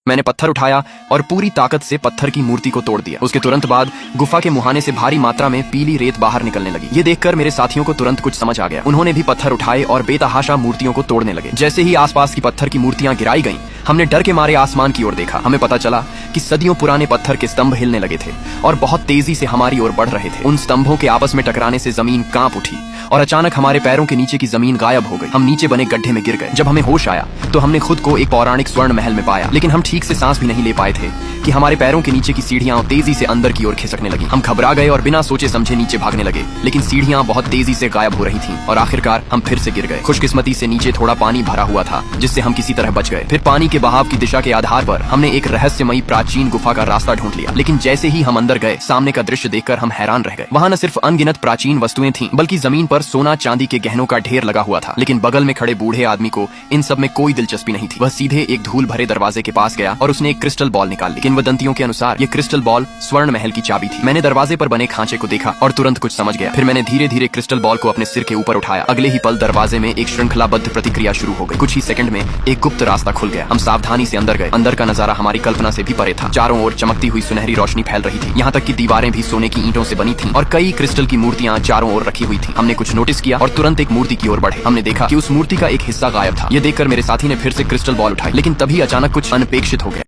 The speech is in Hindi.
मैंने पत्थर उठाया और पूरी ताकत से पत्थर की मूर्ति को तोड़ दिया। उसके तुरंत बाद गुफा के मुहाने से भारी मात्रा में पीली रेत बाहर निकलने लगी। ये देखकर मेरे साथियों को तुरंत कुछ समझ आ गया। उन्होंने भी पत्थर उठाए और बेतहाशा मूर्तियों को तोड़ने लगे। जैसे ही आसपास की पत्थर की मूर्तियां गिराई गईं, हमने डर के मारे आसमान की ओर देखा। हमें पता चला कि सदियों पुराने पत्थर के स्तंभ हिलने लगे थे और बहुत तेजी से हमारी ओर बढ़ रहे थे। उन स्तंभों के आपस में टकराने से जमीन कांप उठी और अचानक हमारे पैरों के नीचे की जमीन गायब हो गई। हम नीचे बने गड्ढे में गिर गए। जब हमें होश आया तो हमने खुद को एक पौराणिक स्वर्ण महल में पाया, लेकिन हम ठीक से सांस भी नहीं ले पाए थे कि हमारे पैरों के नीचे की सीढ़ियां तेजी से अंदर की ओर खिसकने लगी। हम घबरा गए और बिना सोचे समझे नीचे भागने लगे, लेकिन सीढ़ियां बहुत तेजी से गायब हो रही थीं और आखिरकार हम फिर से गिर गए। खुशकिस्मती से नीचे थोड़ा पानी भरा हुआ था, जिससे हम किसी तरह बच गए। फिर पानी के बहाव की दिशा के आधार पर हमने एक रहस्यमयी प्राचीन गुफा का रास्ता ढूंढ लिया, लेकिन जैसे ही हम अंदर गए, सामने का दृश्य देखकर हम हैरान रह गए। वहाँ न सिर्फ अनगिनत प्राचीन वस्तुएं थीं, बल्कि जमीन पर सोना चांदी के गहनों का ढेर लगा हुआ था। लेकिन बगल में खड़े बूढ़े आदमी को इन सब में कोई दिलचस्पी नहीं थी। वह सीधे एक धूल भरे दरवाजे के पास गया और उसने एक क्रिस्टल बॉल निकाल ली। किंवदंतियों के अनुसार ये क्रिस्टल बॉल स्वर्ण महल की चाबी थी। मैंने दरवाजे पर बने खांचे को देखा और तुरंत कुछ समझ गया। फिर मैंने धीरे धीरे क्रिस्टल बॉल को अपने सिर के ऊपर उठाया। अगले ही पल दरवाजे में एक श्रृंखलाबद्ध प्रतिक्रिया शुरू हो गई। कुछ ही सेकंड में एक गुप्त रास्ता खुल गया। हम सावधानी से अंदर गए। अंदर का नजारा हमारी कल्पना से भी परे था। चारों ओर चमकती हुई सुनहरी रोशनी फैल रही थी। यहाँ तक कि दीवारें भी सोने की ईंटों से बनी थीं और कई क्रिस्टल की मूर्तियां चारों ओर रखी हुई थीं। हमने कुछ नोटिस किया और तुरंत एक मूर्ति की ओर बढ़े। हमने देखा कि उस मूर्ति का एक हिस्सा गायब था। ये देखकर मेरे साथी ने फिर से क्रिस्टल बॉल उठाई, लेकिन तभी अचानक कुछ अनपेक्षित हो गया।